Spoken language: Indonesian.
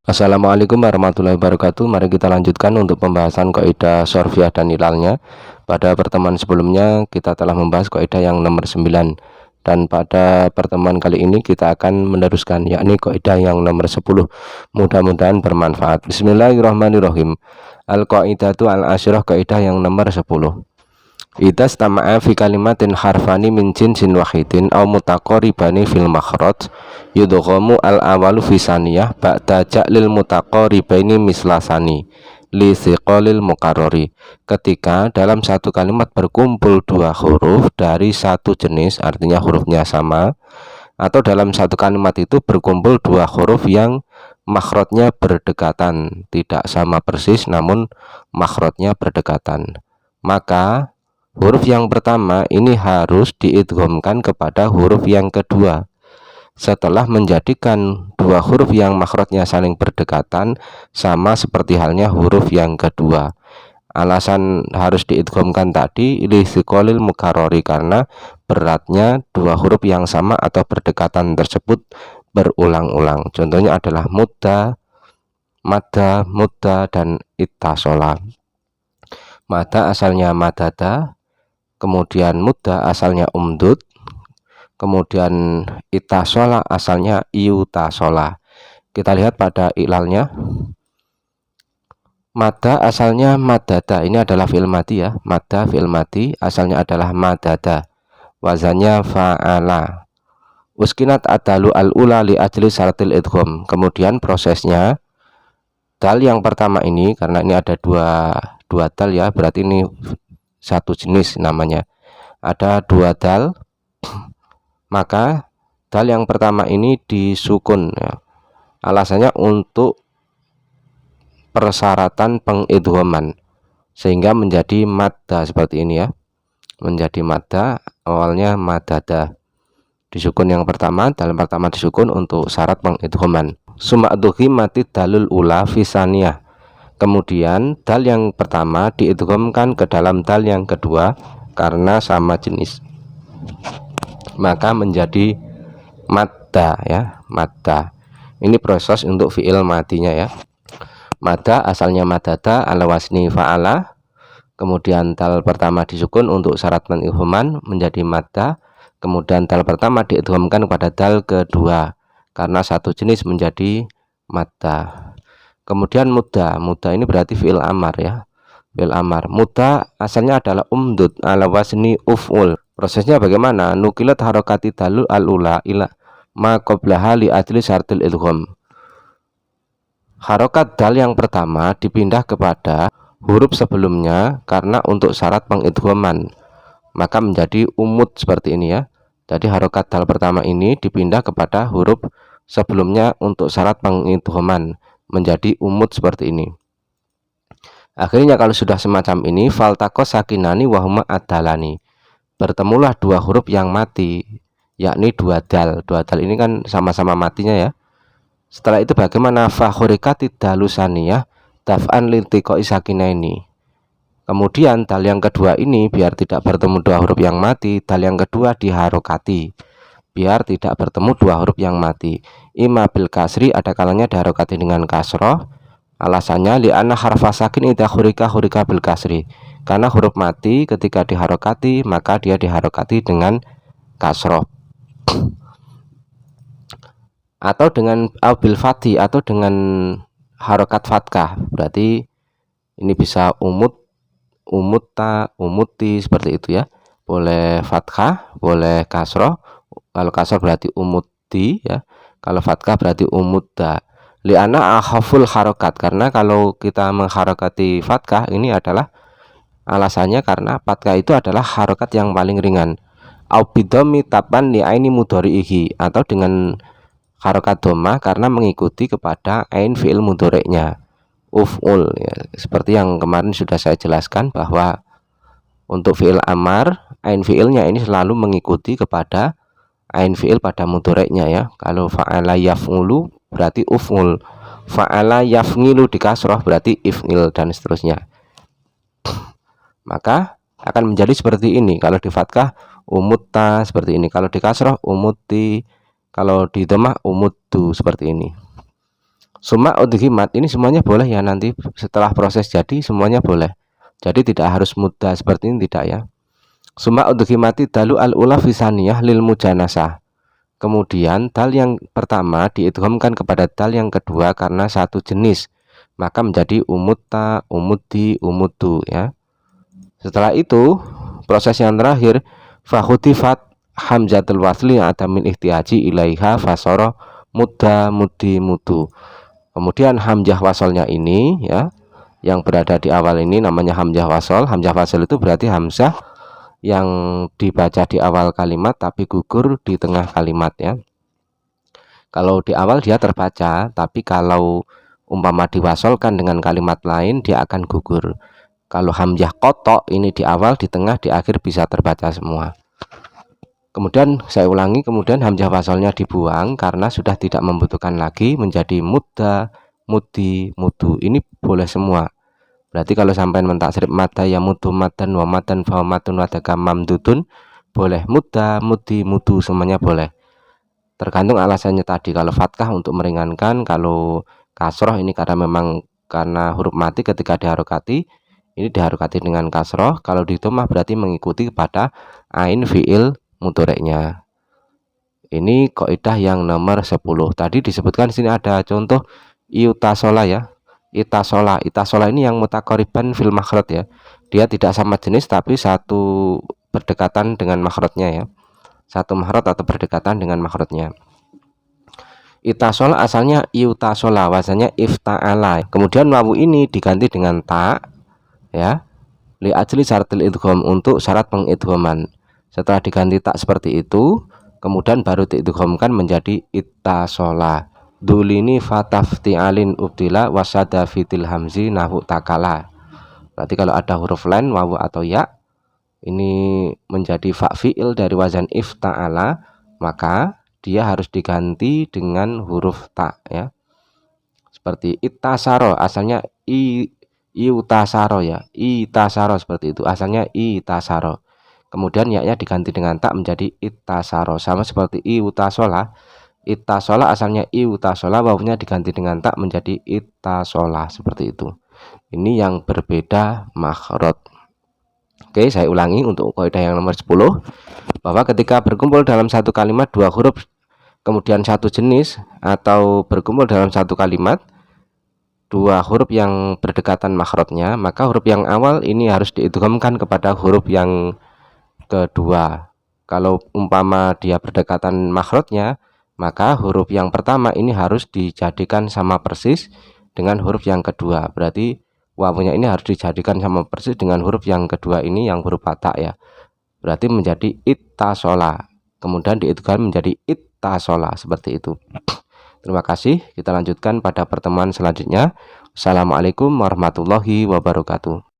Assalamualaikum warahmatullahi wabarakatuh. Mari kita lanjutkan untuk pembahasan kaidah sorfiyah dan ilalnya. Pada pertemuan sebelumnya kita telah membahas kaidah yang nomor 9, dan pada pertemuan kali ini kita akan meneruskan, yakni kaidah yang nomor 10. Mudah-mudahan bermanfaat. Bismillahirrahmanirrahim. Al-qaidatu al-asyrah, kaidah yang nomor 10. Idza stama'a fi kalimatin harfani min jinsin wahidin aw mutaqaribani fil makhraj yudghamu al awalu fi saniyah ba'da ja'lil mutaqaribaini mislasani li siqalil muqarrari. Ketika dalam satu kalimat berkumpul dua huruf dari satu jenis, artinya hurufnya sama, atau dalam satu kalimat itu berkumpul dua huruf yang makhrajnya berdekatan, tidak sama persis namun makhrajnya berdekatan, maka huruf yang pertama ini harus diidghamkan kepada huruf yang kedua setelah menjadikan dua huruf yang makhrajnya saling berdekatan sama seperti halnya huruf yang kedua. Alasan harus diidghamkan tadi litsiqalil mukarrari, karena beratnya dua huruf yang sama atau berdekatan tersebut berulang-ulang. Contohnya adalah mudda, madda, mudda, dan ittasola. Madda asalnya madada, kemudian mudda asalnya umdud, kemudian itasola asalnya iutasola. Kita lihat pada ilalnya. Madda asalnya madada, ini adalah fi'il madi ya. Madda fi'il madi asalnya adalah madada, wazannya fa'ala. Uskinat adalu al-ula li ajli syaratil idgham. Kemudian prosesnya, dal yang pertama ini, karena ini ada dua dal ya, berarti ini satu jenis namanya, ada dua dal, maka dal yang pertama ini disukun ya. Alasannya untuk persyaratan pengidghaman sehingga menjadi madda seperti ini ya, menjadi madda, awalnya madada, disukun yang pertama, dal pertama disukun untuk syarat pengidghaman. Suma'dughi mati dalul ula fisaniyah. Kemudian dal yang pertama diidghamkan ke dalam dal yang kedua karena sama jenis, maka menjadi madda ya, madda. Ini proses untuk fi'il madinya ya. Madda asalnya madada ala wasni fa'ala, kemudian dal pertama disukun untuk syarat pengidghaman menjadi madda, kemudian dal pertama diidghamkan pada dal kedua karena satu jenis menjadi madda. Kemudian mudda, mudda ini berarti fi'il amar ya, fi'il amar. Mudda asalnya adalah umdud ala wasni uf'ul. Prosesnya bagaimana? Nukilat harokati dalul al-ula ila ma qablaha li ajli syartil idgham. Harokat dal yang pertama dipindah kepada huruf sebelumnya karena untuk syarat pengidghaman, maka menjadi umud seperti ini ya. Jadi harokat dal pertama ini dipindah kepada huruf sebelumnya untuk syarat pengidghaman, menjadi umud seperti ini. Akhirnya kalau sudah semacam ini, faltaqos sakinani wahuma adalani, bertemulah dua huruf yang mati, yakni dua dal. Dua dal ini kan sama-sama matinya ya. Setelah itu bagaimana? Fakhurikati dalusaniyah daf'an liltiqoi sakinaini. Kemudian dal yang kedua ini biar tidak bertemu dua huruf yang mati, dal yang kedua diharokati biar tidak bertemu dua huruf yang mati. Ima bil kasri, ada kalanya diharokati dengan kasroh. Alasannya li'anna harfa sakin idza khurika bil kasri, karena huruf mati ketika diharokati maka dia diharokati dengan kasroh, atau dengan bil fati, atau dengan harokat fatkah. Berarti ini bisa umut, umutta, umuti, seperti itu ya. Boleh fatkah, boleh kasroh. Kalau kasroh berarti umuti ya, kalau fatkah berarti umutta. Li'anna akhaful harokat, karena kalau kita mengharokati fatkah ini adalah alasannya karena fatkah itu adalah harokat yang paling ringan. Au bidomi tapan li'aini mudhari'ihi, atau dengan harokat doma karena mengikuti kepada ain fi'il mudhari'nya uf'ul ya. Seperti yang kemarin sudah saya jelaskan bahwa untuk fi'il amar, ain fi'ilnya ini selalu mengikuti kepada ain fi'il pada mudhari'nya ya. Kalau fa'ala yaf'ulu berarti uf'ul, fa'ala yaf'ilu di kasroh berarti if'il, dan seterusnya. Maka akan menjadi seperti ini. Kalau di fatkah umutta seperti ini, kalau di kasroh umuti, kalau di dhammah umuddu seperti ini. Summa udhimat ini semuanya boleh ya, nanti setelah proses jadi semuanya boleh. Jadi tidak harus mudah seperti ini, tidak ya. Summa udhimati dalu al-ula fisaniyah lil mujanasah. Kemudian dal yang pertama diidghamkan kepada dal yang kedua karena satu jenis, maka menjadi umutta, umuddi, umuddu ya. Setelah itu proses yang terakhir fahutifat hamzatul wasli ada min ihtiaji ilaiha fasoro mudda, muddi, mudu. Kemudian hamzah wasolnya ini ya, yang berada di awal ini namanya hamzah wasol. Hamzah wasol itu berarti hamzah yang dibaca di awal kalimat tapi gugur di tengah kalimat ya. Kalau di awal dia terbaca, tapi kalau umpama diwasolkan dengan kalimat lain dia akan gugur. Kalau hamzah kotok ini di awal, di tengah, di akhir bisa terbaca semua. Kemudian saya ulangi, kemudian hamzah wasolnya dibuang karena sudah tidak membutuhkan lagi, menjadi mudda, mudi, mudu. Ini boleh semua. Berarti kalau sampai mentaksrif madda ya mudu maddan wa maddan fa madun wa daka mamdudun, boleh mudda, mudi, mudu, semuanya boleh. Tergantung alasannya tadi. Kalau fathah untuk meringankan, kalau kasroh ini karena memang karena huruf mati ketika diharokati, ini diharokati dengan kasroh. Kalau di dhammah berarti mengikuti kepada ain fiil mudhoreknya. Ini kaidah yang nomor 10. Tadi disebutkan sini ada contoh iutasola ya. Itasola ini yang mutakoriban fil makhraj ya. Dia tidak sama jenis tapi satu berdekatan dengan makhrajnya ya. Satu makhraj atau berdekatan dengan makhrajnya. Itasola asalnya iutasola, wazannya ifta'ala. Kemudian wawu ini diganti dengan ta ya. Li ajli syaratil idgham, untuk syarat pengidghaman. Setelah diganti tak seperti itu, kemudian baru diidghamkan menjadi ittasola. Dulini fatafti'alin ubdila wasada fitil hamzi nahu takala. Berarti kalau ada huruf lain wawu atau ya, ini menjadi fa'fi'il dari wazan ifta'ala, maka dia harus diganti dengan huruf ta ya. Seperti ittasaro, asalnya iutasaro ya, itasaro seperti itu, asalnya itasaro. Kemudian ya-nya diganti dengan tak menjadi ittasaro, sama seperti iutasola. Ittasola asalnya iutasola, wawunya diganti dengan tak menjadi ittasola, seperti itu. Ini yang berbeda makhraj. Oke, saya ulangi untuk kaidah yang nomor 10, bahwa ketika berkumpul dalam satu kalimat dua huruf kemudian satu jenis, atau berkumpul dalam satu kalimat dua huruf yang berdekatan makhrajnya, maka huruf yang awal ini harus diidghamkan kepada huruf yang kedua. Kalau umpama dia berdekatan makhrajnya, maka huruf yang pertama ini harus dijadikan sama persis dengan huruf yang kedua. Berarti wawunya ini harus dijadikan sama persis dengan huruf yang kedua ini, yang huruf fathah ya. Berarti menjadi ittasola, kemudian diidgham menjadi ittasola, seperti itu. Terima kasih. Kita lanjutkan pada pertemuan selanjutnya. Assalamualaikum warahmatullahi wabarakatuh.